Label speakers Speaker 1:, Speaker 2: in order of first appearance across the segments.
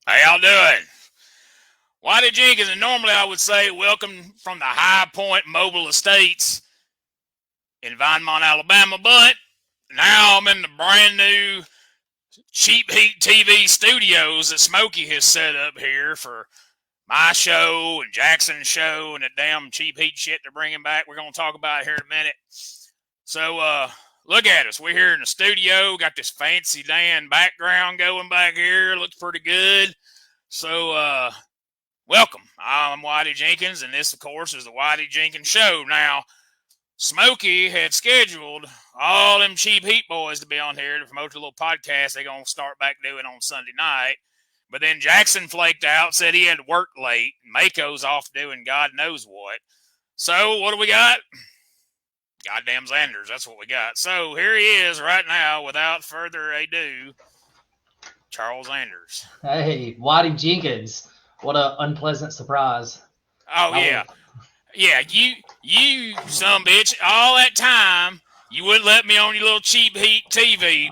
Speaker 1: How y'all doing? Whitey Jenkins, and normally I would say welcome from the High Point Mobile Estates in Vinemont, Alabama, but now I'm in the brand new Cheap Heat TV studios that Smokey has set up here for my show and Jackson's show and the damn Cheap Heat shit they're bringing back. We're going to talk about it here in a minute. So, look at us. We're here in the studio. Got this fancy damn background going back here. Looks pretty good. So, welcome. I'm Whitey Jenkins, and this, of course, is the Whitey Jenkins Show. Now, Smokey had scheduled all them Cheap Heat boys to be on here to promote the little podcast they're going to start back doing on Sunday night. But then Jackson flaked out, said he had to work late. Mako's off doing God knows what. So, what do we got? Goddamn Zanders, that's what we got. So, here he is right now, without further ado, Charles Zanders.
Speaker 2: Hey, Whitey Jenkins. What an unpleasant surprise.
Speaker 1: Oh, yeah. Yeah, you some bitch, all that time, you wouldn't let me on your little Cheap Heat TV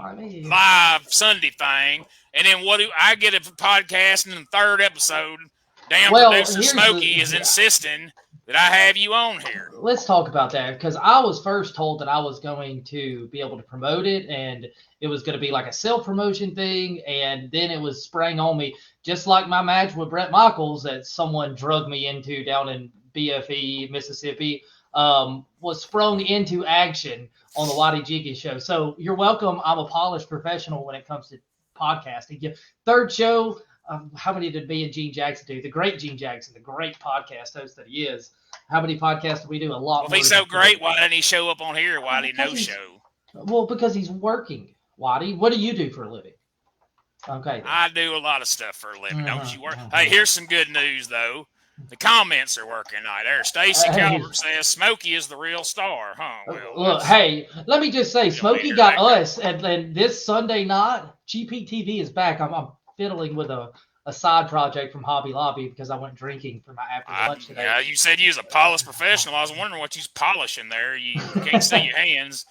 Speaker 1: live Sunday thing. And then what do I get a podcast in the third episode? Damn producer Smokey is insisting that I have you on here.
Speaker 2: Let's talk about that, because I was first told that I was going to be able to promote it, and it was going to be like a self-promotion thing, and then it was spraying on me, just like my match with Brett Michaels that someone drugged me into down in BFE, Mississippi, was sprung into action on the Whitey Jenkins Show. So you're welcome. I'm a polished professional when it comes to podcasting. Third show, how many did me and Gene Jackson do? The great Gene Jackson, the great podcast host that he is. How many podcasts do we do? A lot.
Speaker 1: Well, if he's so great, why didn't he show up on here? Why did he no show?
Speaker 2: Well, because he's working. Whitey, what do you do for a living? Okay.
Speaker 1: I do a lot of stuff for a living. Don't you work? Hey, here's some good news, though. The comments are working right there. Stacy Calvert says Smokey is the real star, huh?
Speaker 2: Well, look, hey, let me just say, Smokey got us, and this Sunday night, GPTV is back. I'm fiddling with a side project from Hobby Lobby because I went drinking for my after lunch today.
Speaker 1: Yeah, you said you was a polished professional. I was wondering what you's polishing there. You can't see your hands.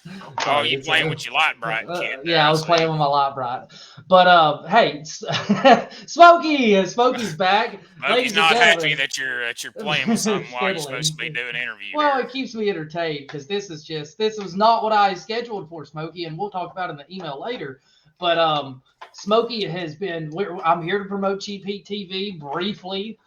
Speaker 1: Oh, you playing with your light bright kid.
Speaker 2: Yeah, I was playing with my light bright. But hey, Smokey's back.
Speaker 1: Smokey's not happy that you're playing with something while you're supposed to be doing an interview.
Speaker 2: Well, it keeps me entertained because this was not what I scheduled for Smokey, and we'll talk about it in the email later. But Smokey has been. I'm here to promote Cheap Heat TV briefly.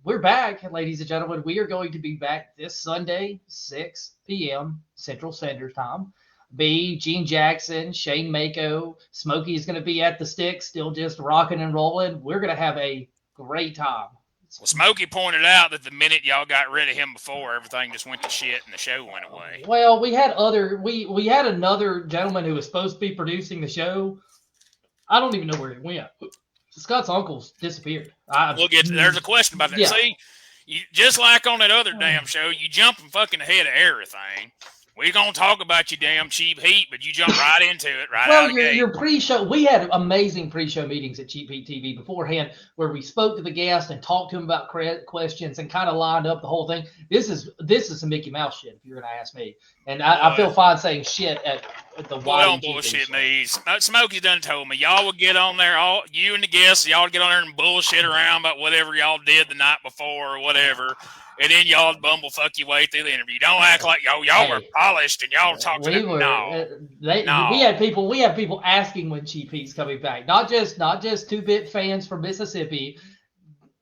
Speaker 2: We're back, ladies and gentlemen. We are going to be back this Sunday, 6 p.m. Central Standard Time. Gene Jackson, Shane Mako, Smokey is going to be at the stick, still just rocking and rolling. We're going to have a great time.
Speaker 1: Well, Smokey pointed out that the minute y'all got rid of him before, everything just went to shit and the show went away.
Speaker 2: Well, we had another gentleman who was supposed to be producing the show. I don't even know where he went. Scott's uncle's disappeared.
Speaker 1: There's a question about that. Yeah. See, just like on that other damn show, you jumping fucking ahead of everything. We're going to talk about your damn Cheap Heat, but you jump right into it out of the gate.
Speaker 2: Your pre-show, we had amazing pre-show meetings at Cheap Heat TV beforehand where we spoke to the guest and talked to him about questions and kind of lined up the whole thing. This is some Mickey Mouse shit, if you're going to ask me. And I feel fine saying shit at the Whitey
Speaker 1: Don't bullshit me. Smokey's done told me. Y'all would get on there, you and the guests, y'all would get on there and bullshit around about whatever y'all did the night before or whatever. And then y'all bumblefuck your way through the interview. Don't act like y'all were polished and y'all talked to them. No.
Speaker 2: We had people asking when Cheap Heat's coming back. Not just 2-bit fans from Mississippi.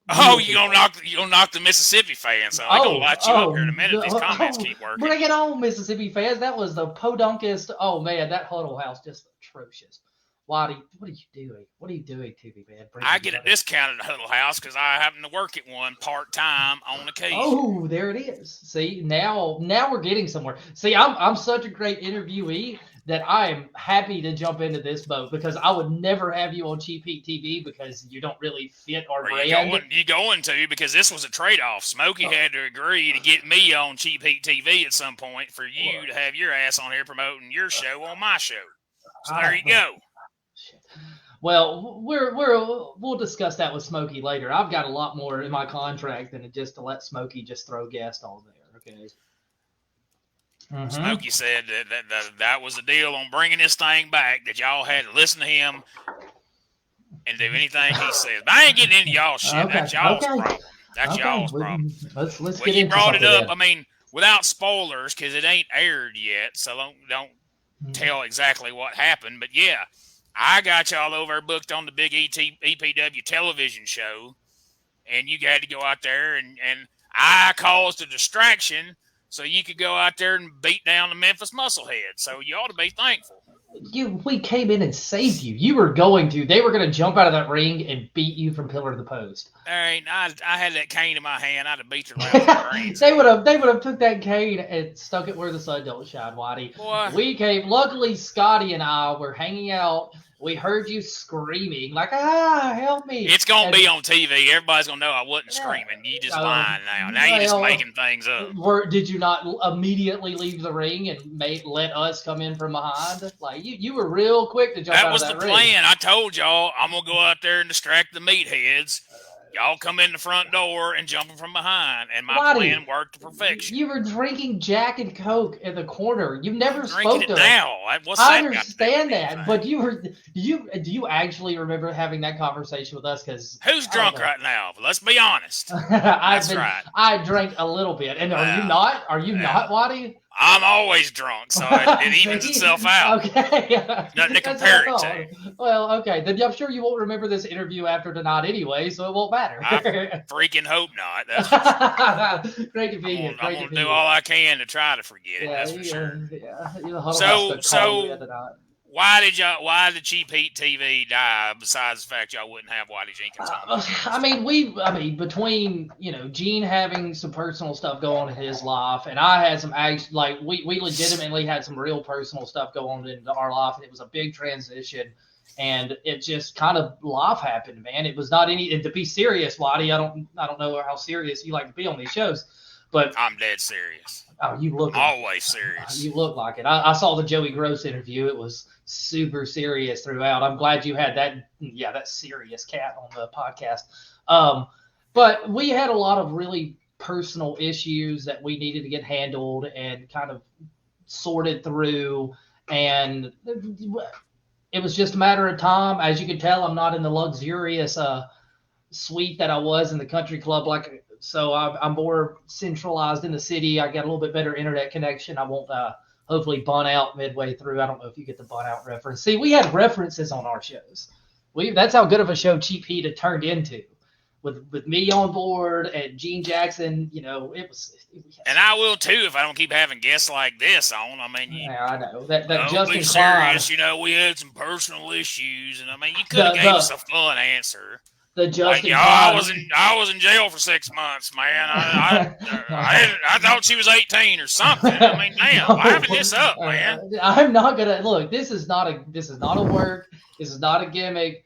Speaker 1: Oh, you gonna knock the Mississippi fans? So I'm gonna light you up here in a minute. These comments keep working.
Speaker 2: Bring it on, Mississippi fans. That was the podunkest. Oh man, that huddle house just atrocious. Whitey, what are you doing? What are you doing to me, man?
Speaker 1: I get a discount at the Huddle House because I happen to work at one part-time on occasion.
Speaker 2: Oh, there it is. See, now we're getting somewhere. See, I'm such a great interviewee that I am happy to jump into this boat because I would never have you on Cheap Heat TV because you don't really fit our brand.
Speaker 1: You're going to because this was a trade-off. Smokey had to agree to get me on Cheap Heat TV at some point for you to have your ass on here promoting your show on my show. So there you go.
Speaker 2: Well, we'll discuss that with Smokey later. I've got a lot more in my contract than just to let Smokey just throw guests on there. Okay.
Speaker 1: Mm-hmm. Smokey said that was the deal on bringing this thing back. That y'all had to listen to him and do anything he says. But I ain't getting into y'all shit.
Speaker 2: Okay.
Speaker 1: That's y'all's
Speaker 2: Okay.
Speaker 1: problem. That's
Speaker 2: Okay.
Speaker 1: y'all's problem.
Speaker 2: Let's
Speaker 1: Well,
Speaker 2: get
Speaker 1: you
Speaker 2: into
Speaker 1: brought it
Speaker 2: something
Speaker 1: up.
Speaker 2: then.
Speaker 1: I mean, without spoilers, because it ain't aired yet, so don't tell exactly what happened. But yeah, I got y'all over booked on the big EPW television show, and you had to go out there, and I caused a distraction so you could go out there and beat down the Memphis Musclehead. So you ought to be thankful.
Speaker 2: We came in and saved you. They were going to jump out of that ring and beat you from pillar to the post.
Speaker 1: All right, I had that cane in my hand. I'd have beat your lousy brains.
Speaker 2: They would have took that cane and stuck it where the sun don't shine, Whitey.
Speaker 1: Boy.
Speaker 2: We came. Luckily, Scotty and I were hanging out. We heard you screaming like, help me.
Speaker 1: It's going to be on TV. Everybody's going to know I wasn't screaming. You just lying now. Now you're just making things up.
Speaker 2: Did you not immediately leave the ring and let us come in from behind? Like, you were real quick to jump out of that ring. That was the
Speaker 1: plan. I told y'all I'm going to go out there and distract the meatheads. Y'all come in the front door and jump them from behind, and my plan worked to perfection.
Speaker 2: You were drinking Jack and Coke in the corner. You never spoke to
Speaker 1: now.
Speaker 2: I understand that, but do you actually remember having that conversation with us? Because
Speaker 1: who's drunk right now? Let's be honest.
Speaker 2: Right. I drank a little bit, and are you not? Are you not, Waddy?
Speaker 1: I'm always drunk, so it evens itself out.
Speaker 2: Okay.
Speaker 1: Nothing to compare it to.
Speaker 2: Well, okay. Then I'm sure you won't remember this interview after tonight anyway, so it won't matter.
Speaker 1: I freaking hope not. That's
Speaker 2: great convenience.
Speaker 1: I'm going to do all I can to try to forget it, that's for sure.
Speaker 2: Yeah.
Speaker 1: So why did Cheap Heat TV die? Besides the fact y'all wouldn't have Whitey Jenkins on.
Speaker 2: I mean, between Gene having some personal stuff go on in his life, and I had some we legitimately had some real personal stuff go on into our life, and it was a big transition, and it just kind of life happened, man. It was not any to be serious, Whitey. I don't know how serious you like to be on these shows, but
Speaker 1: I'm dead serious.
Speaker 2: Oh, you look
Speaker 1: always serious.
Speaker 2: You look like it. I saw the Joey Gross interview. It was super serious throughout. I'm glad you had that serious cat on the podcast. But we had a lot of really personal issues that we needed to get handled and kind of sorted through. And it was just a matter of time. As you can tell, I'm not in the luxurious suite that I was in the country club. So I'm more centralized in the city. I got a little bit better internet connection. I won't hopefully bun out midway through. I don't know if you get the bun out reference. See, we had references on our shows. That's how good of a show Cheap Heat had turned into. With me on board and Gene Jackson, it was.
Speaker 1: And I will too if I don't keep having guests like this on. I mean,
Speaker 2: yeah, I know that
Speaker 1: Justin be serious. We had some personal issues, and I mean, you could have gave us a fun answer.
Speaker 2: The Justin
Speaker 1: I was in jail for 6 months, man. I thought she was 18 or something. I mean, damn, wrapping this up, man.
Speaker 2: I'm not gonna look. This is not a work. This is not a gimmick.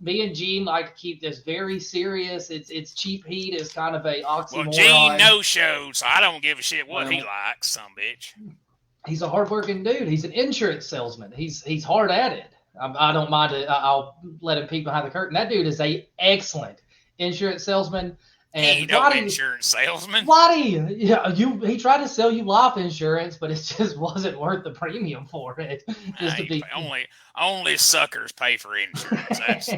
Speaker 2: Me and Gene like to keep this very serious. It's Cheap Heat is kind of a oxymoron.
Speaker 1: Well, Gene no-showed, so I don't give a shit what he likes, some bitch.
Speaker 2: He's a hardworking dude. He's an insurance salesman. He's hard at it. I don't mind it. I'll let him peek behind the curtain. That dude is a excellent insurance salesman. And
Speaker 1: he no insurance salesman.
Speaker 2: Whitey, he tried to sell you life insurance, but it just wasn't worth the premium for it.
Speaker 1: Only suckers pay for insurance.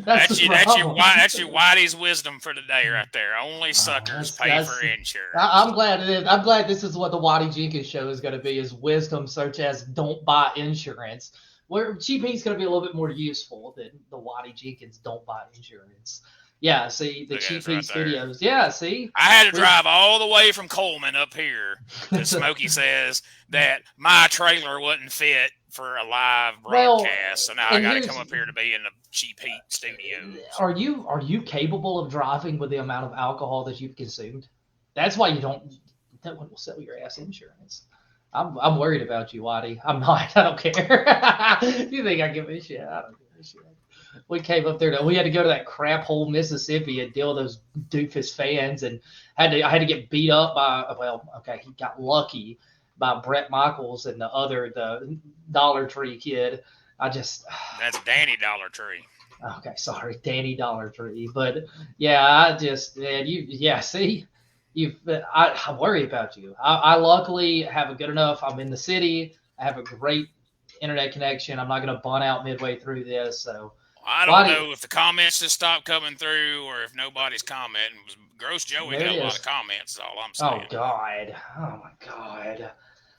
Speaker 1: That's your Whitey's wisdom for the day right there. Only suckers pay for insurance.
Speaker 2: I'm glad it is. I'm glad this is what the Whitey Jenkins show is going to be: is wisdom such as don't buy insurance. Where Cheap Heat's going to be a little bit more useful than the Whitey Jenkins don't buy insurance. Yeah, see, the Cheap Heat Studios. Yeah, see.
Speaker 1: I had to drive all the way from Coleman up here that Smokey says that my trailer wasn't fit for a live broadcast, so now I got to come up here to be in the Cheap Heat Studios.
Speaker 2: Are you capable of driving with the amount of alcohol that you've consumed? That's why that one will sell your ass insurance. I'm worried about you, Whitey. I'm not. I don't care. You think I give a shit? I don't give a shit. We came up there. We had to go to that crap hole, Mississippi, and deal with those doofus fans, and I had to get beat up by. Well, okay, he got lucky by Brett Michaels and the Dollar Tree kid. That's
Speaker 1: Danny Dollar Tree.
Speaker 2: Okay, sorry, Danny Dollar Tree. But yeah, see. I worry about you. I luckily have a good enough. I'm in the city. I have a great internet connection. I'm not going to bun out midway through this. So
Speaker 1: I don't know if the comments just stopped coming through or if nobody's commenting. Gross Joey got a lot of comments, is all I'm saying.
Speaker 2: Oh, God. Oh, my God.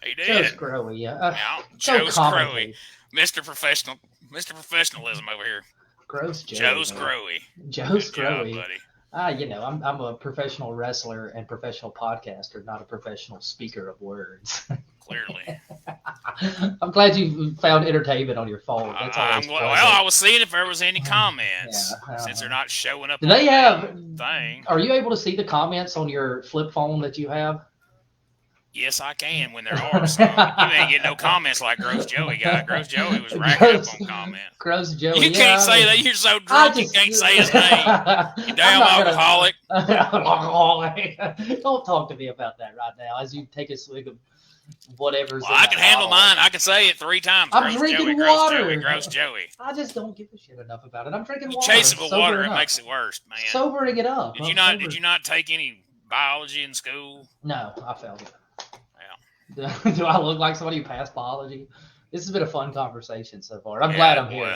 Speaker 1: He did.
Speaker 2: Joe's Growy.
Speaker 1: Joe's Growy. Mr. Professionalism over here.
Speaker 2: Gross Joey.
Speaker 1: Joe's Growy.
Speaker 2: Joe's Growy.
Speaker 1: Buddy.
Speaker 2: You know, I'm a professional wrestler and professional podcaster, not a professional speaker of words.
Speaker 1: Clearly.
Speaker 2: I'm glad you found entertainment on your phone. That's always
Speaker 1: well, I was seeing if there was any comments since they're not showing up.
Speaker 2: Do they have
Speaker 1: thing?
Speaker 2: Are you able to see the comments on your flip phone that you have?
Speaker 1: Yes, I can when there are some. You ain't getting no comments like Gross Joey got. Gross Joey was racking up on comments.
Speaker 2: Gross Joey.
Speaker 1: You can't say that. You're so drunk you can't say his name. You damn alcoholic.
Speaker 2: Don't talk to me about that right now as you take a swig of whatever's.
Speaker 1: Well, I can handle mine. I can say it 3 times.
Speaker 2: I'm drinking water.
Speaker 1: Gross Joey.
Speaker 2: I just don't give a shit enough about it. I'm drinking water.
Speaker 1: Chasing with water, it makes it worse, man.
Speaker 2: Sobering it up.
Speaker 1: Did you not take any biology in school?
Speaker 2: No, I failed it.
Speaker 1: Yeah.
Speaker 2: Do I look like somebody who passed biology? This has been a fun conversation so far. I'm glad I'm here.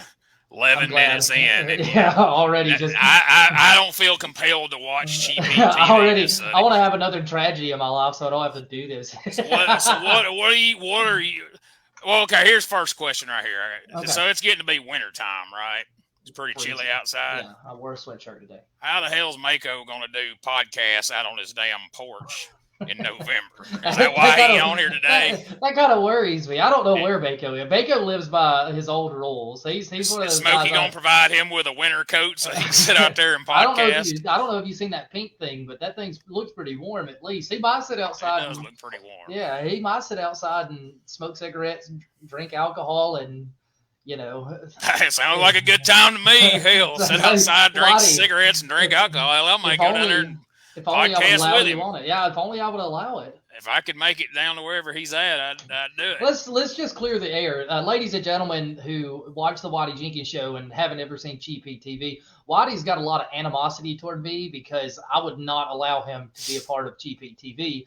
Speaker 1: 11 minutes in.
Speaker 2: Already just.
Speaker 1: I don't feel compelled to watch cheap TV.
Speaker 2: I want to have another tragedy in my life, so I don't have to do this.
Speaker 1: What are you? Well, okay. Here's first question right here. Okay. So it's getting to be winter time, right? It's pretty chilly outside.
Speaker 2: Yeah, I wore a sweatshirt today.
Speaker 1: How the hell's Mako gonna do podcasts out on his damn porch in November? Is that why he's on here today?
Speaker 2: That kind of worries me. I don't know where Mako is. Mako lives by his old rules. He's one of those
Speaker 1: Smokey gonna provide him with a winter coat so he can sit out there and podcast.
Speaker 2: I don't know if you've seen that pink thing, but that thing looks pretty warm at least. He might sit outside.
Speaker 1: It does look pretty warm.
Speaker 2: Yeah, he might sit outside and smoke cigarettes, and drink alcohol, and it
Speaker 1: sounds like a good time to me. Hell, sit outside, drink cigarettes, and drink alcohol. I might go down there and podcast with him.
Speaker 2: Yeah, if only I would allow it.
Speaker 1: If I could make it down to wherever he's at, I'd do it.
Speaker 2: Let's just clear the air. Ladies and gentlemen who watch the Whitey Jenkins show and haven't ever seen Cheap Heat TV, Whitey's got a lot of animosity toward me because I would not allow him to be a part of Cheap Heat TV.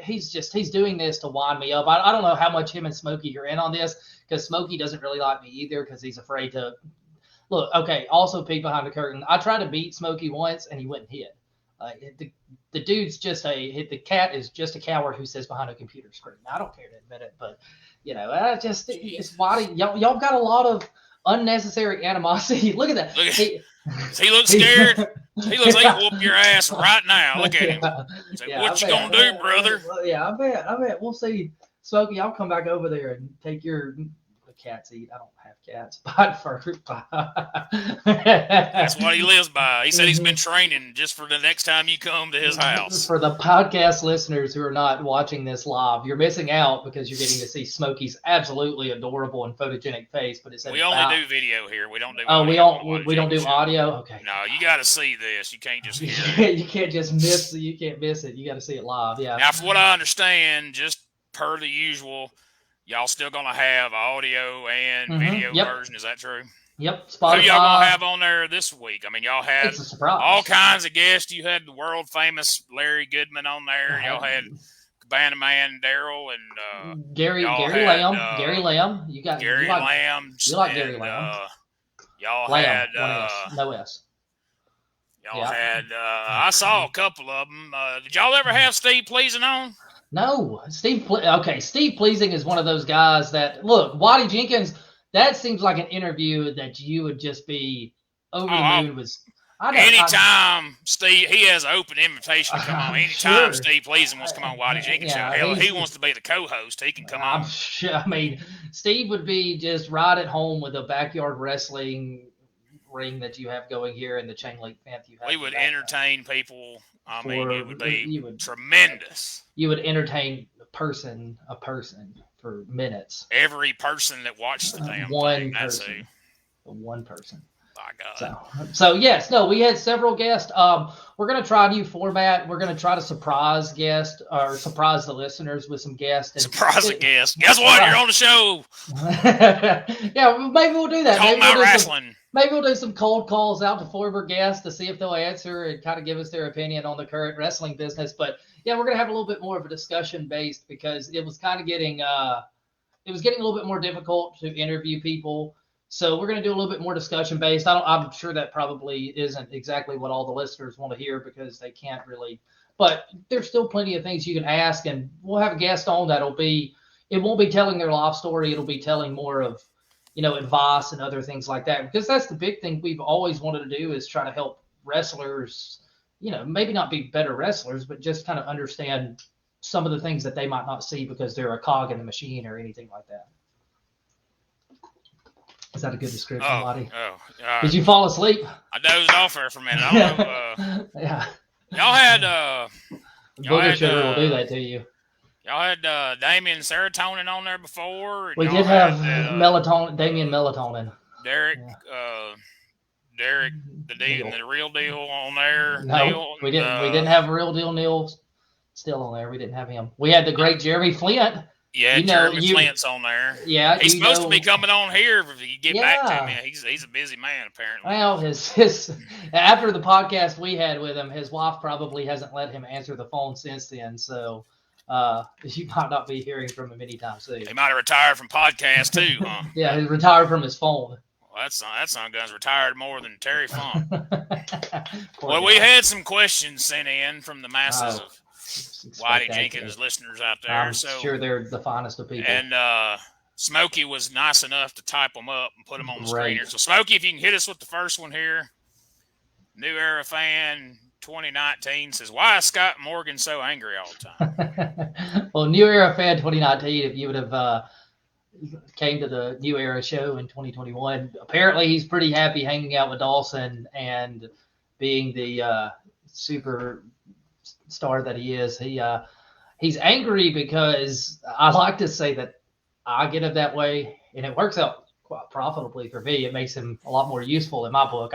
Speaker 2: He's doing this to wind me up. I don't know how much him and Smokey are in on this because Smokey doesn't really like me either because he's afraid to look. Okay, also peek behind the curtain. I tried to beat Smokey once and he wouldn't hit. The dude's the cat is just a coward who sits behind a computer screen. I don't care to admit it, but it's Whitey. Y'all got a lot of unnecessary animosity. Look at that.
Speaker 1: He looks scared. He looks like he'll whoop your ass right now. Look at him. Say, what you gonna do, brother?
Speaker 2: Yeah, I bet. We'll see. Smokey, I'll come back over there and take the cats eat. I don't have cats.
Speaker 1: That's what he lives by. He said he's been training just for the next time you come to his house.
Speaker 2: For the podcast listeners who are not watching this live, you're missing out because you're getting to see Smokey's absolutely adorable and photogenic face. But
Speaker 1: we only do video here. We don't do.
Speaker 2: We don't do audio. Okay.
Speaker 1: No, you got to see this. You can't just hear it.
Speaker 2: You can't just miss. You can't miss it. You got to see it live. Yeah.
Speaker 1: Now, from what I understand, just per the usual, y'all still gonna have audio and video version. Is that true?
Speaker 2: Yep. Spotify.
Speaker 1: Who y'all gonna have on there this week? I mean, y'all had all kinds of guests. You had the world famous Larry Goodman on there. Y'all had Cabana Man Daryl and
Speaker 2: Gary Lamb. Gary Lamb. You got
Speaker 1: Gary Lamb.
Speaker 2: You like Gary Lamb?
Speaker 1: Y'all
Speaker 2: Lamb,
Speaker 1: had
Speaker 2: no S.
Speaker 1: Y'all had. I saw a couple of them. Did y'all ever have Steve Pleasing on?
Speaker 2: No, Steve Pleasing is one of those guys that look. Whitey Jenkins. That seems like an interview that you would just be over the moon with.
Speaker 1: Anytime Steve, he has an open invitation to come on. Anytime Steve Pleasing wants to come on Whitey Jenkins show, hell, he wants to be the co-host. He can come on.
Speaker 2: I mean, Steve would be just right at home with a backyard wrestling ring that you have going here and the chain link fence you have.
Speaker 1: We would entertain people. I mean, it would be tremendous.
Speaker 2: You would entertain a person for minutes.
Speaker 1: Every person that watched the damn
Speaker 2: one
Speaker 1: thing.
Speaker 2: Person. One person.
Speaker 1: My God.
Speaker 2: So yes, no, we had several guests. We're gonna try a new format. We're gonna try to surprise guests or surprise the listeners with some guests.
Speaker 1: Surprise a guest. Guess what? You're on the show.
Speaker 2: Yeah, maybe we'll do that.
Speaker 1: Maybe
Speaker 2: we'll do some cold calls out to former guests to see if they'll answer and kind of give us their opinion on the current wrestling business. But yeah, we're gonna have a little bit more of a discussion based because it was kind of getting a little bit more difficult to interview people So we're going to do a little bit more discussion based. I'm sure that probably isn't exactly what all the listeners want to hear because they can't really. But there's still plenty of things you can ask, and we'll have a guest on that'll be. It won't be telling their life story. It'll be telling more of, advice and other things like that. Because that's the big thing we've always wanted to do is try to help wrestlers. Maybe not be better wrestlers, but just kind of understand some of the things that they might not see because they're a cog in the machine or anything like that. Is that a good description, Whitey? Did you fall asleep?
Speaker 1: I dozed off there for a minute. I don't know.
Speaker 2: Yeah.
Speaker 1: Y'all had
Speaker 2: Booger sugar will do that to you.
Speaker 1: Y'all had Damien Serotonin on there before.
Speaker 2: We did have melatonin, Damien Melatonin.
Speaker 1: Derek, the real deal on there.
Speaker 2: No,
Speaker 1: Neil,
Speaker 2: we didn't have a real deal. Neil still on there. We didn't have him. We had the great Jeremy Flint.
Speaker 1: Yeah, Jeremy Flint's on there.
Speaker 2: Yeah,
Speaker 1: he's supposed to be coming on here if you get back to me. He's a busy man apparently.
Speaker 2: Well, his after the podcast we had with him, his wife probably hasn't let him answer the phone since then. So you might not be hearing from him anytime soon.
Speaker 1: He might have retired from podcasts too, huh?
Speaker 2: Yeah, he retired from his phone.
Speaker 1: Well, that son gun's retired more than Terry Funk. Well, we had some questions sent in from the masses of Whitey Jenkins listeners out there.
Speaker 2: I'm sure they're the finest of people.
Speaker 1: And Smokey was nice enough to type them up and put them on the screen here. So, Smokey, if you can hit us with the first one here. New Era Fan 2019 says, why is Scott Morgan so angry all the time?
Speaker 2: Well, New Era Fan 2019, if you would have came to the New Era show in 2021, apparently he's pretty happy hanging out with Dawson and being the super star that he is. He's angry because I like to say that I get it that way, and it works out quite profitably for me. It makes him a lot more useful in my book.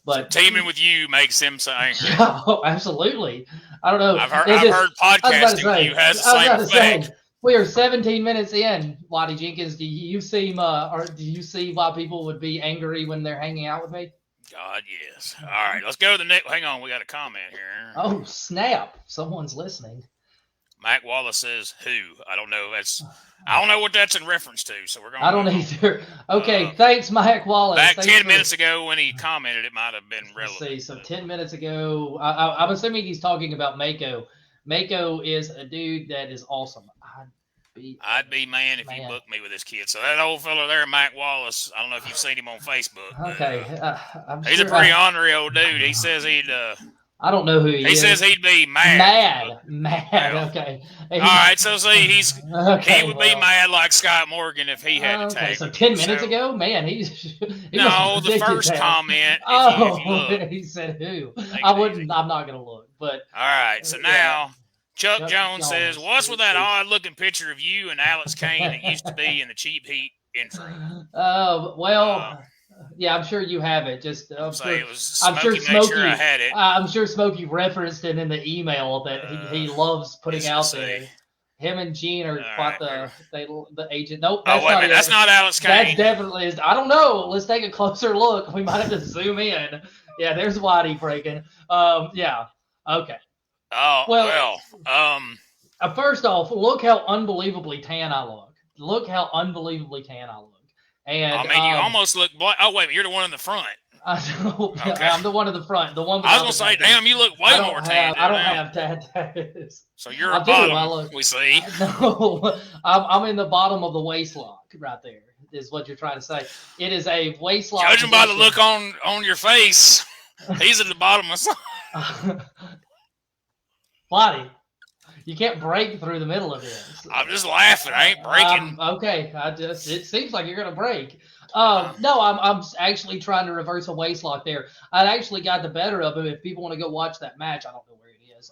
Speaker 2: But
Speaker 1: so teaming with you makes him so angry.
Speaker 2: Yeah, absolutely. I don't know.
Speaker 1: I've heard podcasting with you has the same effect.
Speaker 2: We are 17 minutes in, Whitey Jenkins. Do you see why people would be angry when they're hanging out with me?
Speaker 1: God, yes. All right, let's go to the next. Hang on, we got a comment here.
Speaker 2: Oh, snap. Someone's listening.
Speaker 1: Mike Wallace says, who? I don't know. I don't know what that's in reference to, so we're going to...
Speaker 2: I don't either. Okay, thanks, Mike Wallace.
Speaker 1: Back 10 minutes ago when he commented, it might have been relevant.
Speaker 2: Let's see, so 10 minutes ago, I'm assuming he's talking about Mako. Mako is a dude that is awesome.
Speaker 1: I'd be man if you booked me with this kid. So that old fella there, Mike Wallace, I don't know if you've seen him on Facebook.
Speaker 2: Okay.
Speaker 1: He's a pretty ornery old dude. He says he'd...
Speaker 2: I don't know who he is.
Speaker 1: He says he'd be mad.
Speaker 2: Well, okay.
Speaker 1: All right, so see, he would be mad like Scott Morgan if he had to tag.
Speaker 2: So 10 minutes ago, man,
Speaker 1: no, the first comment. If you look,
Speaker 2: he said who? I'm not gonna look, but
Speaker 1: all right. So now Chuck Jones says, "What's with that odd-looking picture of you and Alex Kane that used to be in the Cheap Heat intro?"
Speaker 2: Yeah, I'm sure you have it. I'm
Speaker 1: sure Smokey I had it.
Speaker 2: I'm sure Smokey referenced it in the email that he loves putting out there. Him and Gene are quite the agent. Nope.
Speaker 1: That's wait a minute. That's not Alex Kane.
Speaker 2: That definitely is. I don't know. Let's take a closer look. We might have to zoom in. Yeah, there's Whitey breaking. Yeah. Okay.
Speaker 1: Oh, well.
Speaker 2: First off, look how unbelievably tan I look. And
Speaker 1: I mean, you almost look black. Oh, wait, you're the one in the front.
Speaker 2: Okay. I'm the one in the front. The one.
Speaker 1: I was gonna say, damn, you look way more tan.
Speaker 2: I don't have tattoos.
Speaker 1: So you're at the bottom. We see.
Speaker 2: No, I'm in the bottom of the waist lock right there. Is what you're trying to say. It is a waist lock.
Speaker 1: Judging by the look on your face, he's at the bottom of something.
Speaker 2: Whitey, you can't break through the middle of this.
Speaker 1: I'm just laughing. I ain't breaking.
Speaker 2: Okay. It seems like you're going to break. No, I'm actually trying to reverse a waist lock there. I actually got the better of him. If people want to go watch that match, I don't know where it is.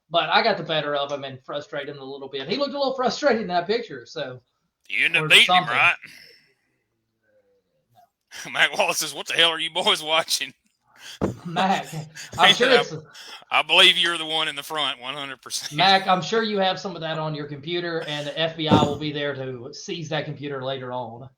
Speaker 2: But I got the better of him and frustrated him a little bit. He looked a little frustrated in that picture. So
Speaker 1: you ended up beating him, right? No. Mac Wallace says, "What the hell are you boys watching?"
Speaker 2: Mac, I'm sure
Speaker 1: I believe you're the one in the front, 100%.
Speaker 2: Mac, I'm sure you have some of that on your computer, and the FBI will be there to seize that computer later on.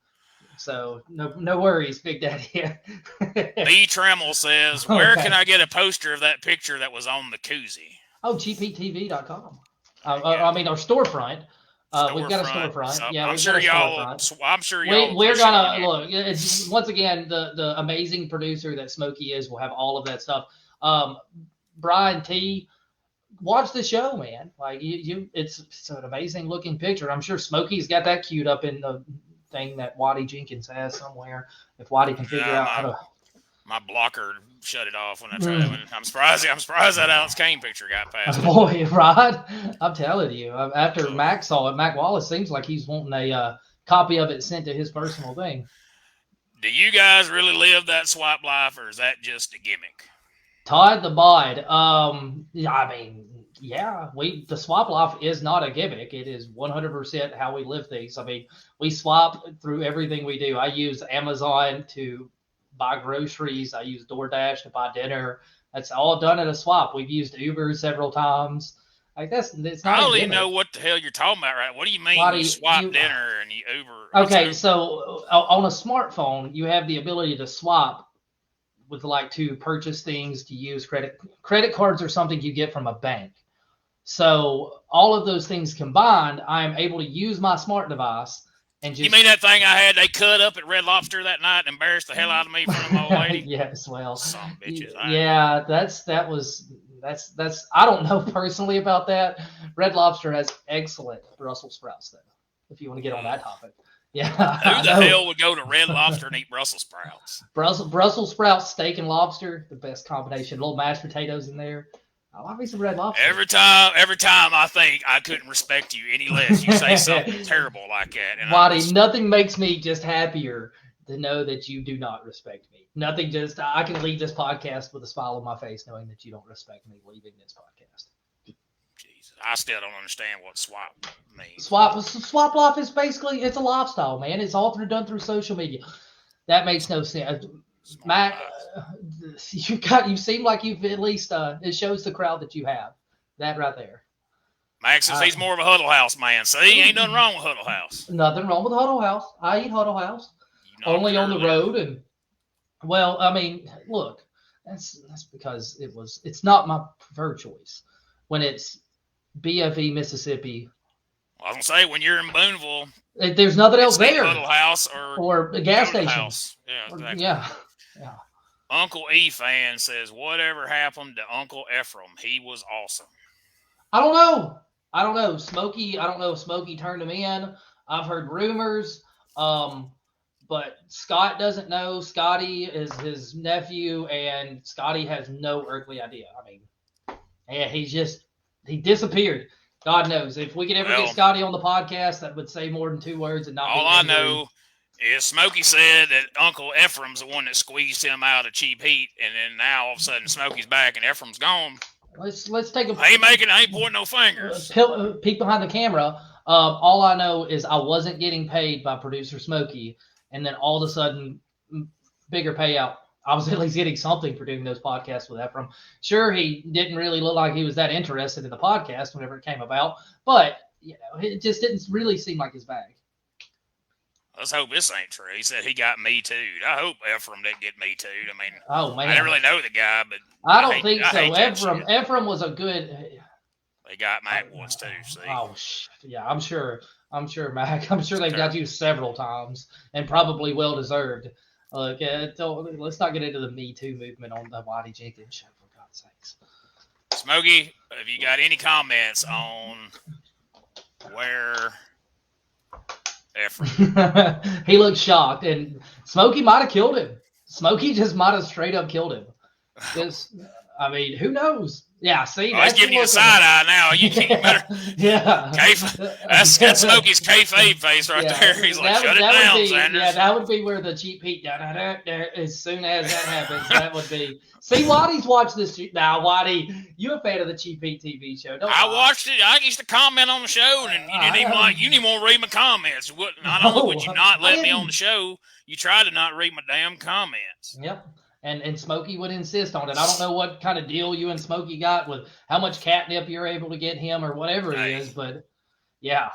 Speaker 2: So no worries, Big Daddy.
Speaker 1: B. Tremmel says, "Where can I get a poster of that picture that was on the koozie?"
Speaker 2: Oh, gptv.com. I mean, our storefront. We've got a storefront.
Speaker 1: So
Speaker 2: Yeah,
Speaker 1: I'm
Speaker 2: we've
Speaker 1: sure
Speaker 2: got a
Speaker 1: y'all.
Speaker 2: storefront.
Speaker 1: I'm sure y'all.
Speaker 2: We're gonna
Speaker 1: appreciate it.
Speaker 2: look. It's, once again, the amazing producer that Smokey is will have all of that stuff. Brian T, watch the show, man. Like it's an amazing looking picture. I'm sure Smokey's got that queued up in the thing that Whitey Jenkins has somewhere. If Whitey can figure out how to.
Speaker 1: My blocker shut it off when I tried. I'm surprised that Alex Kane picture got past.
Speaker 2: Boy, Rod, I'm telling you. After Mac saw it, Mac Wallace seems like he's wanting a copy of it sent to his personal thing.
Speaker 1: Do you guys really live that swipe life, or is that just a gimmick?
Speaker 2: Todd the Bod. I mean, yeah, the swap life is not a gimmick. It is 100% how we live things. I mean, we swap through everything we do. I use Amazon to buy groceries. I use DoorDash to buy dinner. That's all done at a swap. We've used Uber several times. Like it's not.
Speaker 1: I don't even know what the hell you're talking about, right? What do you mean you swap dinner and you Uber?
Speaker 2: Okay, so on a smartphone, you have the ability to swap with to purchase things, to use credit cards or something you get from a bank. So all of those things combined, I am able to use my smart device and just.
Speaker 1: You mean that thing I had they cut up at Red Lobster that night and embarrassed the hell out of me in front of my old lady?
Speaker 2: Yes, well,
Speaker 1: some bitches.
Speaker 2: Yeah, that's I don't know personally about that. Red Lobster has excellent Brussels sprouts, though. If you want to get on that topic. Yeah.
Speaker 1: Who the hell would go to Red Lobster and eat Brussels sprouts?
Speaker 2: Brussels sprouts, steak, and lobster, the best combination. Little mashed potatoes in there. I like me some Red Lobster.
Speaker 1: Every time I think I couldn't respect you any less, you say something terrible like that. And
Speaker 2: Whitey, nothing makes me just happier to know that you do not respect me. Nothing. Just I can leave this podcast with a smile on my face, knowing that you don't respect me leaving this podcast.
Speaker 1: Jesus, I still don't understand what swap means.
Speaker 2: Swap life is basically it's a lifestyle, man. It's all done through social media. That makes no sense. Mac, you seem like you've at least it shows the crowd that you have. That right there.
Speaker 1: Max says he's more of a Huddle House man. See, ain't nothing wrong with Huddle House.
Speaker 2: Nothing wrong with Huddle House. I eat Huddle House. Only on the road, and well, I mean, look, that's because it's not my preferred choice. When it's BFE Mississippi.
Speaker 1: Well, I was gonna say when you're in Booneville,
Speaker 2: there's nothing else there.
Speaker 1: Huddle House
Speaker 2: or a gas station.
Speaker 1: House. Yeah, exactly.
Speaker 2: Yeah.
Speaker 1: Uncle E fan says, "Whatever happened to Uncle Ephraim? He was awesome."
Speaker 2: I don't know. Smokey. I don't know if Smokey turned him in. I've heard rumors. But Scott doesn't know. Scotty is his nephew, and Scotty has no earthly idea. I mean, yeah, he disappeared. God knows. If we could ever get Scotty on the podcast, that would say more than 2 words and not.
Speaker 1: All I know is Smokey said that Uncle Ephraim's the one that squeezed him out of cheap heat, and then now all of a sudden Smokey's back and Ephraim's gone.
Speaker 2: Let's take a.
Speaker 1: I ain't pointing no fingers.
Speaker 2: Peek behind the camera. All I know is I wasn't getting paid by producer Smokey. And then all of a sudden, bigger payout. I was at least getting something for doing those podcasts with Ephraim. Sure, he didn't really look like he was that interested in the podcast whenever it came about, but it just didn't really seem like his bag.
Speaker 1: Let's hope this ain't true. He said he got me too. I hope Ephraim didn't get me too. I mean,
Speaker 2: oh man,
Speaker 1: I didn't really know the guy, but
Speaker 2: I don't think so. Ephraim was a good.
Speaker 1: They got Mac once too. See?
Speaker 2: Oh yeah, I'm sure, Mac. I'm sure they've got you several times, and probably well deserved. Look, let's not get into the Me Too movement on the Whitey Jenkins show, for God's sakes.
Speaker 1: Smokey, have you got any comments on where Ephraim?
Speaker 2: He looked shocked, and Smokey might have killed him. Smokey just might have straight up killed him. I mean, who knows? Yeah, see,
Speaker 1: that's giving you a side eye now. You better.
Speaker 2: Yeah,
Speaker 1: that's Smokey's kayfabe face right there. He's like, shut it down, Zanders.
Speaker 2: Yeah, that would be where the cheap heat. As soon as that happens, that would be. See, Whitey's watched this now. Whitey, you a fan of the Cheap Heat TV show? Don't
Speaker 1: I watched it. I used to comment on the show, and you didn't even you didn't want to read my comments. Not only would you not let me on the show, you tried to not read my damn comments.
Speaker 2: Yep. And Smokey would insist on it. I don't know what kind of deal you and Smokey got with how much catnip you're able to get him or whatever it is, but yeah,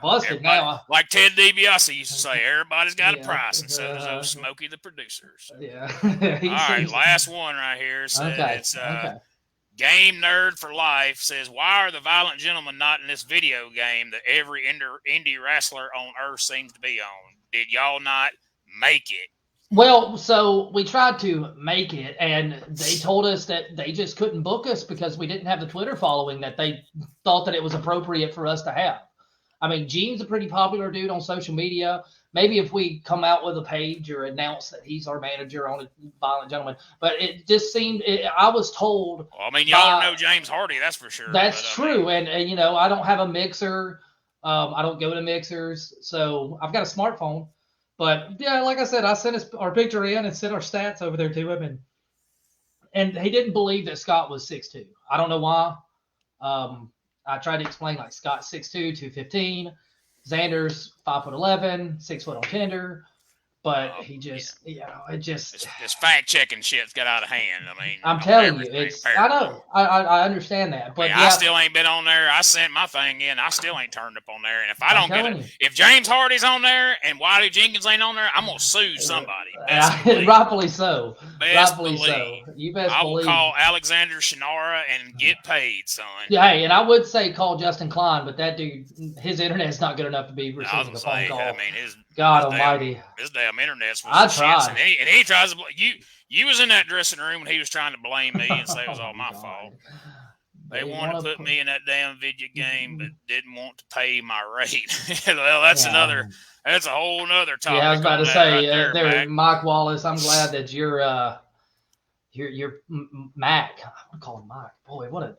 Speaker 2: busted now.
Speaker 1: Like Ted DiBiase used to say, everybody's got a price, and so does Smokey the producer. So.
Speaker 2: Yeah.
Speaker 1: All right, last one right here. So it's Game Nerd for Life says, why are the violent gentlemen not in this video game that every indie wrestler on Earth seems to be on? Did y'all not make it?
Speaker 2: Well, so we tried to make it, and they told us that they just couldn't book us because we didn't have the Twitter following that they thought that it was appropriate for us to have. I mean, Gene's a pretty popular dude on social media. Maybe if we come out with a page or announce that he's our manager on a Violent Gentleman, but it just seemed. I was told.
Speaker 1: Well, I mean, y'all know James Hardy, that's for sure.
Speaker 2: That's true, and I don't have a mixer. I don't go to mixers, so I've got a smartphone. But yeah, like I said, I sent our picture in and sent our stats over there to him, and he didn't believe that Scott was 6'2". I don't know why. I tried to explain, like, Scott's 6'2", 215. Zanders 5'11", 6 foot on tender. But he just, it just.
Speaker 1: This fact checking shit's got out of hand. I mean,
Speaker 2: I'm telling you, I know, I understand that, but
Speaker 1: I still ain't been on there. I sent my thing in. I still ain't turned up on there. And if I don't get it, if James Hardy's on there and Whitey Jenkins ain't on there, I'm gonna sue somebody.
Speaker 2: Rightfully so. Rightfully so. You best believe.
Speaker 1: I will call Alexander Shannara and get paid, son.
Speaker 2: Yeah, hey, and I would say call Justin Klein, but that dude, his internet's not good enough to be receiving a phone call.
Speaker 1: I mean,
Speaker 2: God Almighty.
Speaker 1: His damn internet's was
Speaker 2: I tried.
Speaker 1: And he tries to you was in that dressing room when he was trying to blame me and say it was all my fault. They wanted to put me in that damn video game, but didn't want to pay my rate. Well, that's a whole nother topic.
Speaker 2: Yeah, I was about to say, Mike Wallace. I'm glad that you're Mac. I want to call him Mike. Boy, what a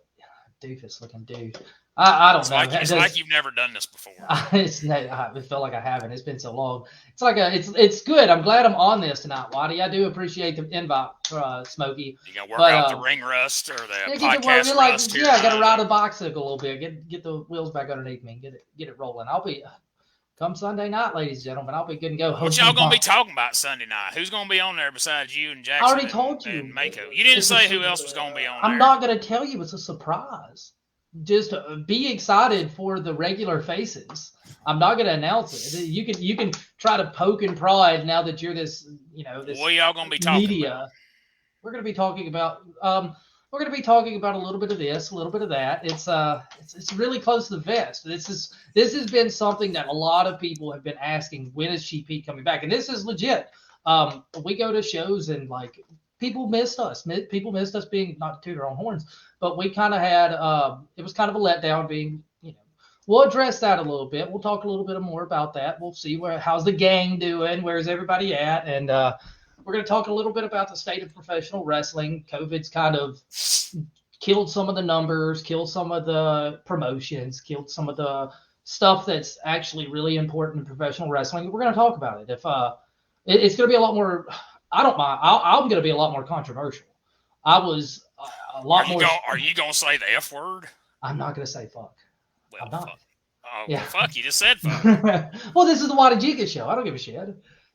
Speaker 2: doofus looking dude. I don't know.
Speaker 1: It's like you've never done this before.
Speaker 2: It felt like I haven't. It's been so long. It's like it's good. I'm glad I'm on this tonight, Whitey. I do appreciate the invite, Smokey.
Speaker 1: You gonna work out the ring rust or the podcast rust?
Speaker 2: Yeah, I got to ride a bicycle a little bit. Get the wheels back underneath me. Get it rolling. I'll be come Sunday night, ladies and gentlemen. I'll be good and go.
Speaker 1: What y'all gonna be talking about Sunday night? Who's gonna be on there besides you and Jackson?
Speaker 2: I already told you.
Speaker 1: And Mako. You didn't say who else was gonna be on there.
Speaker 2: I'm not gonna tell you. It's a surprise. Just be excited for the regular faces. I'm not going to announce it. You can try to poke and prod now that you're this, this.
Speaker 1: What are y'all going to be talking about?
Speaker 2: We're going to be talking about a little bit of this, a little bit of that. It's really close to the vest. This has been something that a lot of people have been asking. When is Cheap Heat coming back? And this is legit. We go to shows and like people missed us. People missed us being, not to toot our own horns, but we kind of had, it was kind of a letdown being, we'll address that a little bit. We'll talk a little bit more about that. We'll see how's the gang doing? Where's everybody at? And we're going to talk a little bit about the state of professional wrestling. COVID's kind of killed some of the numbers, killed some of the promotions, killed some of the stuff that's actually really important in professional wrestling. We're going to talk about it. If it's going to be a lot more, I don't mind. I'm going to be a lot more controversial. I was a lot more.
Speaker 1: Are you going to say the F word?
Speaker 2: I'm not going to say fuck.
Speaker 1: Well,
Speaker 2: I'm not.
Speaker 1: Fuck. Oh, yeah. Well, fuck. You just said fuck.
Speaker 2: Well, this is the Whitey Jenkins show. I don't give a shit.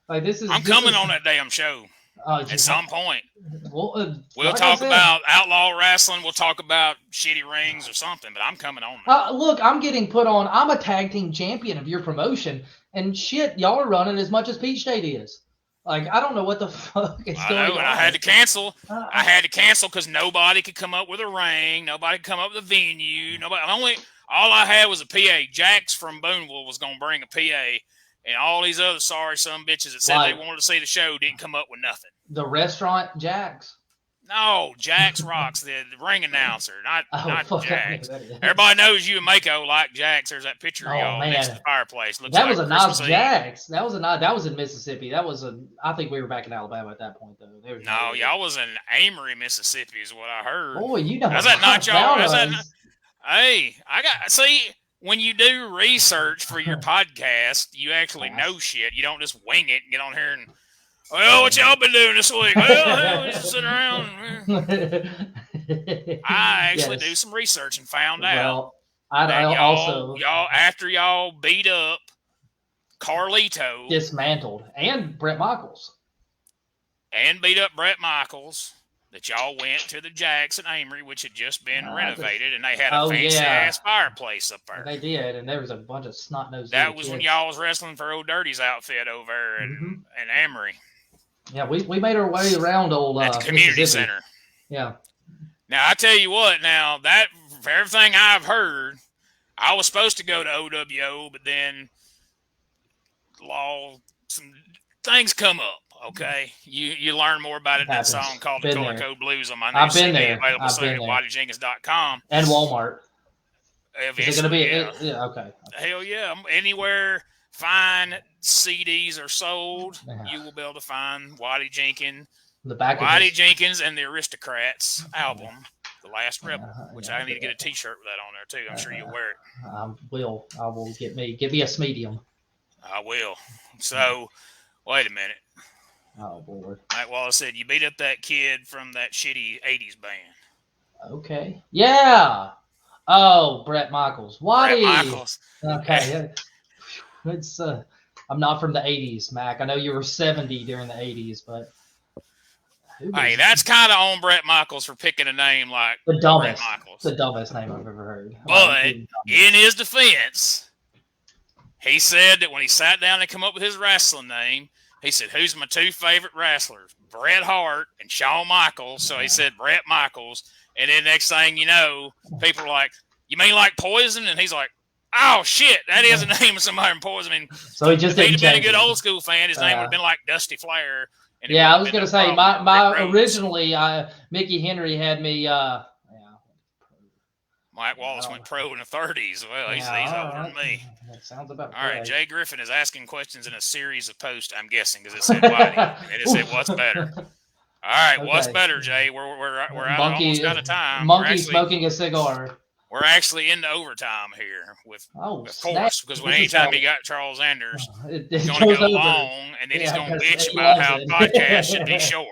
Speaker 2: Like I'm
Speaker 1: coming on that damn show at some point.
Speaker 2: Well,
Speaker 1: we'll talk about outlaw wrestling. We'll talk about shitty rings or something. But I'm coming on.
Speaker 2: Look, I'm getting put on. I'm a tag team champion of your promotion, and shit, y'all are running as much as Peach State is. Like, I don't know what the fuck is going on.
Speaker 1: I had to cancel. I had to cancel because nobody could come up with a ring. Nobody could come up with a venue. All I had was a PA. Jax from Boonville was going to bring a PA, and all these other sorry son bitches that said they wanted to see the show didn't come up with nothing.
Speaker 2: The restaurant Jax?
Speaker 1: No, Jax Rocks, the ring announcer, not Jax. Everybody knows you and Mako like Jax. There's that picture of y'all next to the fireplace.
Speaker 2: That was a nice Jax. That was in Mississippi. I think we were back in Alabama at that point, though.
Speaker 1: No, y'all was in Amory, Mississippi, is what I heard.
Speaker 2: Boy, you know.
Speaker 1: Is that not y'all? Hey, when you do research for your podcast, you actually know shit. You don't just wing it and get on here and, well, what y'all been doing this week? Well, we just sit around. I actually do some research and found out that y'all after y'all beat up Carlito,
Speaker 2: dismantled, and Brett Michaels,
Speaker 1: that y'all went to the Jackson Amory, which had just been renovated, and they had a fancy-ass fireplace up there.
Speaker 2: They did, and there was a bunch of snot-nosed
Speaker 1: That was kids. When y'all was wrestling for Old Dirty's outfit over there in Amory.
Speaker 2: Yeah, we made our way around old
Speaker 1: at the community center.
Speaker 2: Yeah.
Speaker 1: Now I tell you what. Now that for everything I've heard, I was supposed to go to OWO, but then some things come up. Okay, you learn more about it in that song
Speaker 2: Happens.
Speaker 1: called "The
Speaker 2: Been
Speaker 1: Color
Speaker 2: there.
Speaker 1: Code Blues" on my new
Speaker 2: I've been
Speaker 1: CD,
Speaker 2: there.
Speaker 1: available
Speaker 2: I've
Speaker 1: soon
Speaker 2: been
Speaker 1: at
Speaker 2: there.
Speaker 1: WhiteyJenkins.com.
Speaker 2: And Walmart. Is it going to
Speaker 1: Eventually,
Speaker 2: be? Yeah. Okay.
Speaker 1: Hell yeah! Anywhere fine CDs are sold,
Speaker 2: Yeah.
Speaker 1: you will be able to find Whitey Jenkins,
Speaker 2: The back of
Speaker 1: Whitey
Speaker 2: his...
Speaker 1: Jenkins and the Aristocrats album, The Last Rebel, which
Speaker 2: yeah,
Speaker 1: I need to get a T-shirt with that on there too. I'm sure you'll wear it.
Speaker 2: I will get me a medium.
Speaker 1: I will. So, wait a minute.
Speaker 2: Oh Lord.
Speaker 1: Like Wallace said, you beat up that kid from that shitty '80s band.
Speaker 2: Okay. Yeah. Oh, Brett Michaels.
Speaker 1: Brett
Speaker 2: Whitey.
Speaker 1: Michaels.
Speaker 2: Okay. It's I'm not from the '80s, Mac. I know you were 70 during the '80s, but
Speaker 1: hey, that's kind of on Brett Michaels for picking a name like
Speaker 2: the dumbest,
Speaker 1: Brett Michaels.
Speaker 2: the dumbest name I've ever heard.
Speaker 1: But in his defense, he said that when he sat down and come up with his wrestling name, he said, "Who's my two favorite wrestlers? Bret Hart and Shawn Michaels." So he said Bret Michaels, and then next thing you know, people are like, "You mean like Poison?" And he's like, "Oh shit, that is the name of somebody in Poison." I mean,
Speaker 2: so he just
Speaker 1: if he'd
Speaker 2: didn't
Speaker 1: have been a
Speaker 2: change
Speaker 1: good
Speaker 2: it.
Speaker 1: old school fan, his name would have been like Dusty Flair. And
Speaker 2: yeah, I was gonna say my
Speaker 1: Rhodes.
Speaker 2: originally Mickey Henry had me.
Speaker 1: Mike Wallace went pro in the 30s. Well, he's older than me.
Speaker 2: That sounds about
Speaker 1: all right.
Speaker 2: right.
Speaker 1: Jay Griffin is asking questions in a series of posts. I'm guessing because it said Whitey and it said what's better. All right, okay. What's better, Jay? We're almost out of time.
Speaker 2: Monkey smoking a cigar.
Speaker 1: We're actually into overtime here with of course, because anytime you got Charles Zanders, he's going to go long, and then he's going to bitch about how podcasts should be short.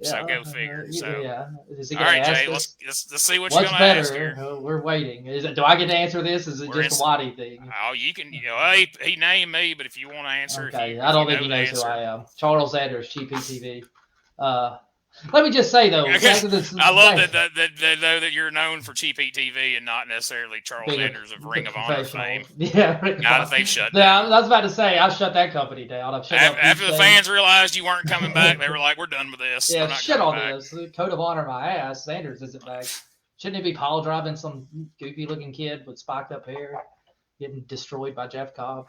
Speaker 1: So go figure. So all right, Jay, let's see what you're going to ask here.
Speaker 2: We're waiting. Do I get to answer this? Is it just a Whitey thing?
Speaker 1: Oh, you can. He named me, but if you want to answer,
Speaker 2: okay. I don't think he knows who I am. Charles Zanders, GPTV. Let me just say though,
Speaker 1: I love that you're known for Cheap Heat TV and not necessarily Charles Zanders of Ring of Honor fame.
Speaker 2: Yeah,
Speaker 1: now that they've shut
Speaker 2: down. I was about to say I shut that company down.
Speaker 1: After the fans realized you weren't coming back, they were like, "We're done with this."
Speaker 2: Yeah, shit on this. Code of honor, my ass. Zanders isn't back. Shouldn't it be Paul driving some goofy looking kid with spiked up hair, getting destroyed by Jeff Cobb?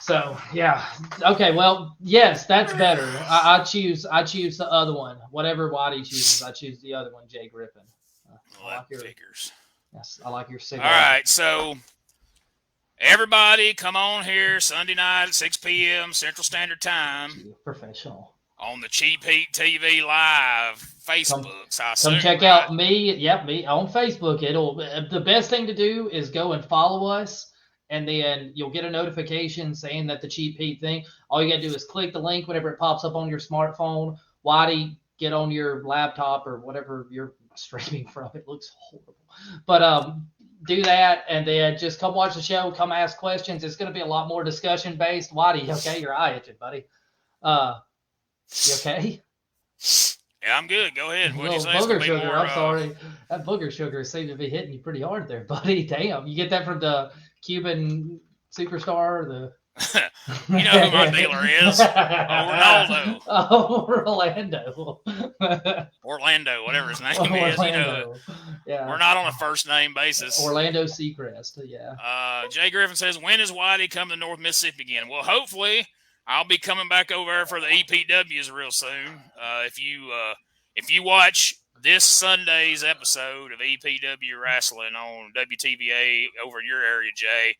Speaker 2: So yeah, okay. Well, yes, that's better. I choose the other one. Whatever Whitey chooses, I choose the other one. Jay Griffin.
Speaker 1: I like your figures.
Speaker 2: Yes, I like your cigar.
Speaker 1: All right, so everybody, come on here Sunday night at 6 p.m. Central Standard Time.
Speaker 2: Professional.
Speaker 1: On the Cheap Heat TV live Facebook.
Speaker 2: Come check out me. Yep, me on Facebook. The best thing to do is go and follow us. And then you'll get a notification saying that the Cheap Heat thing. All you got to do is click the link whenever it pops up on your smartphone. Whitey, get on your laptop or whatever you're streaming from. It looks horrible. But do that, and then just come watch the show. Come ask questions. It's going to be a lot more discussion-based. Whitey, okay? Your eye itching, buddy. You okay?
Speaker 1: Yeah, I'm good. Go ahead. What
Speaker 2: you say? Booger sugar. I'm sorry. That booger sugar seemed to be hitting you pretty hard there, buddy. Damn. You get that from the Cuban superstar?
Speaker 1: You know who my dealer is? Ronaldo.
Speaker 2: Oh, Orlando.
Speaker 1: Orlando, whatever his name is. You know,
Speaker 2: yeah.
Speaker 1: We're not on a first name basis.
Speaker 2: Orlando Seacrest, yeah.
Speaker 1: Jay Griffin says, when is Whitey coming to North Mississippi again? Well, hopefully I'll be coming back over there for the EPWs real soon. If you watch this Sunday's episode of EPW Wrestling on WTVA over in your area, Jay,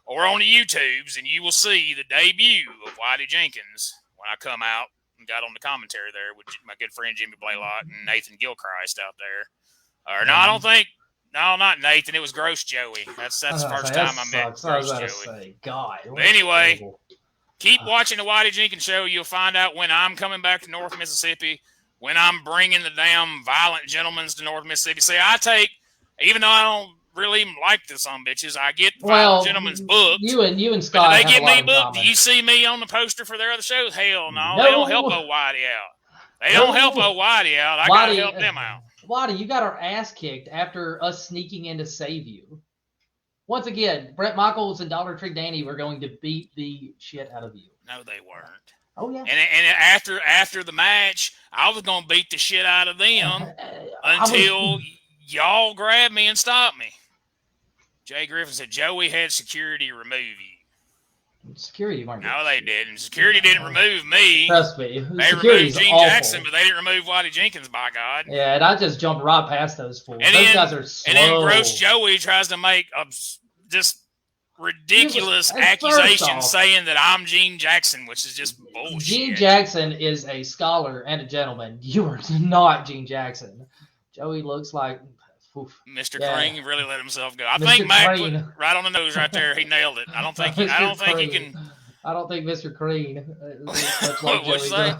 Speaker 1: or on the YouTubes, and you will see the debut of Whitey Jenkins when I come out and got on the commentary there with my good friend Jimmy Blaylock and Nathan Gilchrist out there. No, I don't think. No, not Nathan. It was Gross Joey. That's the first time I met Gross Joey.
Speaker 2: God.
Speaker 1: But anyway, keep watching the Whitey Jenkins show. You'll find out when I'm coming back to North Mississippi, when I'm bringing the damn violent gentlemen to North Mississippi. See, even though I don't really even like the son bitches, I get violent gentlemen's booked.
Speaker 2: You and Scott.
Speaker 1: But do they get me booked? Do you see me on the poster for their other shows? Hell no. They don't help old Whitey out. They don't help old Whitey out. I gotta help them out.
Speaker 2: Whitey, you got our ass kicked after us sneaking in to save you. Once again, Brett Michaels and Dollar Tree Danny were going to beat the shit out of you.
Speaker 1: No, they weren't.
Speaker 2: Oh yeah.
Speaker 1: And after the match, I was gonna beat the shit out of them until y'all grabbed me and stopped me. Jay Griffin said Joey had security remove you.
Speaker 2: Security weren't.
Speaker 1: No, they didn't. Security didn't remove me.
Speaker 2: Trust me.
Speaker 1: They removed Gene Jackson, but they didn't remove Whitey Jenkins, by God.
Speaker 2: Yeah, and I just jumped right past those fools. Those guys are slow.
Speaker 1: And then Gross Joey tries to make a just ridiculous accusation saying that I'm Gene Jackson, which is just bullshit.
Speaker 2: Gene Jackson is a scholar and a gentleman. You are not Gene Jackson. Joey looks like... Oof.
Speaker 1: Mr. Crean really let himself go. I think Mac put it right on the nose right there. He nailed it. I don't think he can.
Speaker 2: I don't think Mr. Crean.
Speaker 1: What would you say?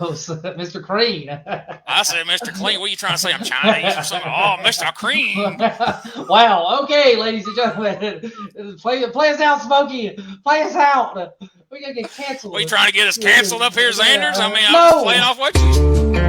Speaker 2: Mr. Crean.
Speaker 1: I said Mr. Clean. What are you trying to say? I'm Chinese or something? Oh, Mr. Crean.
Speaker 2: Wow. Okay, ladies and gentlemen, play us out, Smokey. Play us out. We're gonna get canceled.
Speaker 1: What are you trying to get us canceled up here, Zanders? I mean, I'm just playing off what you.